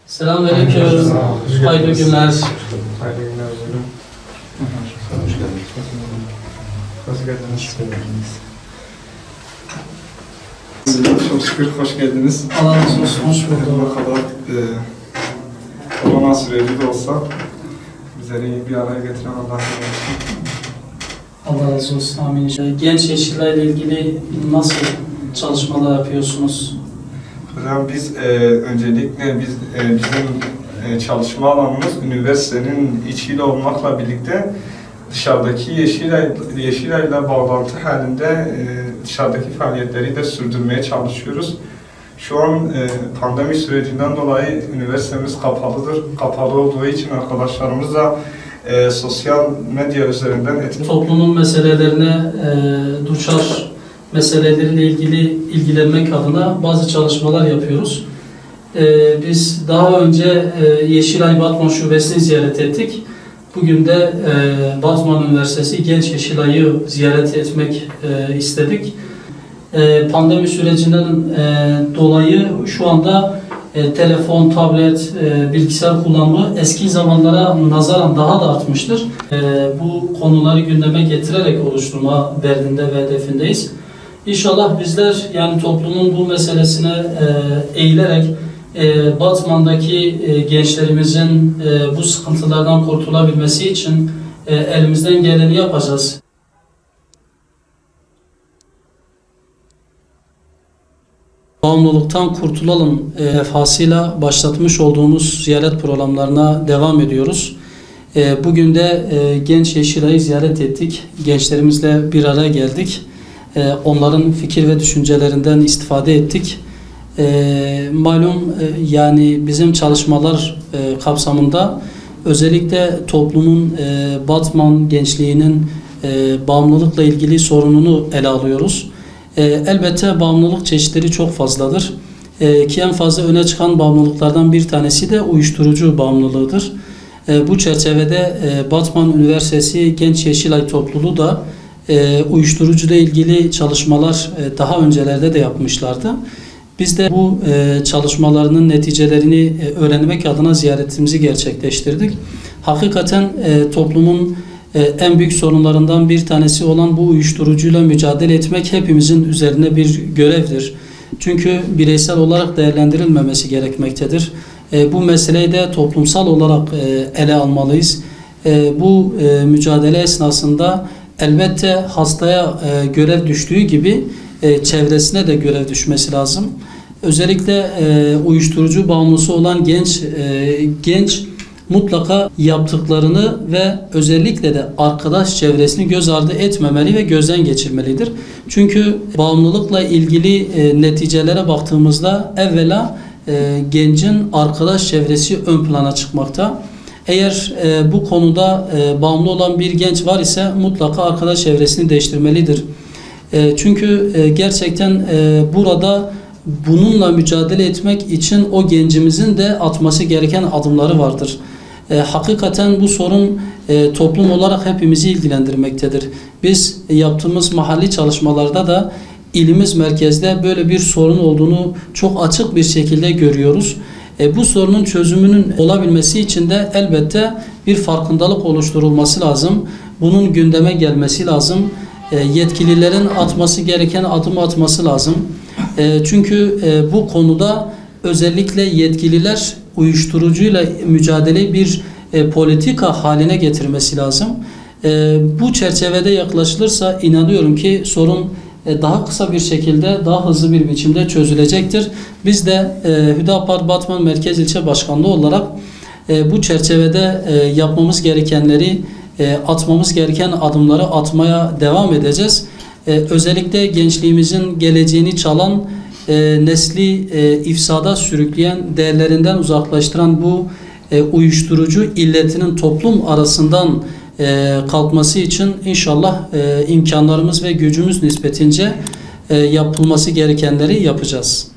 Selamünaleyküm. Hayırlı günler. Hayırlı günler hocam. Hoş geldiniz. Hoş geldiniz. Çok şükür hoş geldiniz. Allah razı olsun. Hoş bulduk. Ne kadar korona süreci de olsa bizleri bir araya getiren Allah'a emanet. Allah razı olsun. Amin. Genç Yeşilay ile ilgili nasıl çalışmalar yapıyorsunuz? Hocam biz öncelikle bizim çalışma alanımız üniversitenin içiyle olmakla birlikte dışarıdaki Yeşilay'la bağlantı halinde dışarıdaki faaliyetleri de sürdürmeye çalışıyoruz. Şu an pandemi sürecinden dolayı üniversitemiz kapalıdır. Kapalı olduğu için arkadaşlarımızla sosyal medya üzerinden Toplumun meselelerine duçar meseleleriyle ilgili ilgilenmek adına bazı çalışmalar yapıyoruz. Biz daha önce Yeşilay Batman Şubesi'ni ziyaret ettik. Bugün de Batman Üniversitesi Genç Yeşilay'ı ziyaret etmek istedik. Pandemi sürecinden dolayı şu anda telefon, tablet, bilgisayar kullanımı eski zamanlara nazaran daha da artmıştır. Bu konuları gündeme getirerek oluşturma derdinde ve hedefindeyiz. İnşallah bizler yani toplumun bu meselesine eğilerek Batman'daki gençlerimizin bu sıkıntılardan kurtulabilmesi için elimizden geleni yapacağız. Bağımlılıktan kurtulalım vefasıyla başlatmış olduğumuz ziyaret programlarına devam ediyoruz. Bugün de Genç Yeşilay'ı ziyaret ettik. Gençlerimizle bir araya geldik. Onların fikir ve düşüncelerinden istifade ettik. Malum yani bizim çalışmalar kapsamında özellikle toplumun Batman gençliğinin bağımlılıkla ilgili sorununu ele alıyoruz. Elbette bağımlılık çeşitleri çok fazladır. Ki en fazla öne çıkan bağımlılıklardan bir tanesi de uyuşturucu bağımlılığıdır. Bu çerçevede Batman Üniversitesi Genç Yeşilay Topluluğu da uyuşturucuyla ilgili çalışmalar daha öncelerde de yapmışlardı. Biz de bu çalışmalarının neticelerini öğrenmek adına ziyaretimizi gerçekleştirdik. Hakikaten toplumun en büyük sorunlarından bir tanesi olan bu uyuşturucuyla mücadele etmek hepimizin üzerine bir görevdir. Çünkü bireysel olarak değerlendirilmemesi gerekmektedir. Bu meseleyi de toplumsal olarak ele almalıyız. Bu mücadele esnasında elbette hastaya görev düştüğü gibi çevresine de görev düşmesi lazım. Özellikle uyuşturucu bağımlısı olan genç mutlaka yaptıklarını ve özellikle de arkadaş çevresini göz ardı etmemeli ve gözden geçirmelidir. Çünkü bağımlılıkla ilgili neticelere baktığımızda evvela gencin arkadaş çevresi ön plana çıkmakta. Eğer bu konuda bağımlı olan bir genç var ise mutlaka arkadaş çevresini değiştirmelidir. Çünkü gerçekten burada bununla mücadele etmek için o gencimizin de atması gereken adımları vardır. Hakikaten bu sorun toplum olarak hepimizi ilgilendirmektedir. Biz yaptığımız mahalli çalışmalarda da ilimiz merkezde böyle bir sorun olduğunu çok açık bir şekilde görüyoruz. Bu sorunun çözümünün olabilmesi için de elbette bir farkındalık oluşturulması lazım. Bunun gündeme gelmesi lazım. Yetkililerin atması gereken adımı atması lazım. Çünkü bu konuda özellikle yetkililer uyuşturucuyla mücadele bir politika haline getirmesi lazım. Bu çerçevede yaklaşılırsa inanıyorum ki sorun daha kısa bir şekilde, daha hızlı bir biçimde çözülecektir. Biz de Hüdapar Batman Merkez İlçe Başkanlığı olarak bu çerçevede yapmamız gerekenleri, atmamız gereken adımları atmaya devam edeceğiz. Özellikle gençliğimizin geleceğini çalan, nesli ifsada sürükleyen, değerlerinden uzaklaştıran bu uyuşturucu illetinin toplum arasından kalkması için inşallah imkanlarımız ve gücümüz nispetince yapılması gerekenleri yapacağız.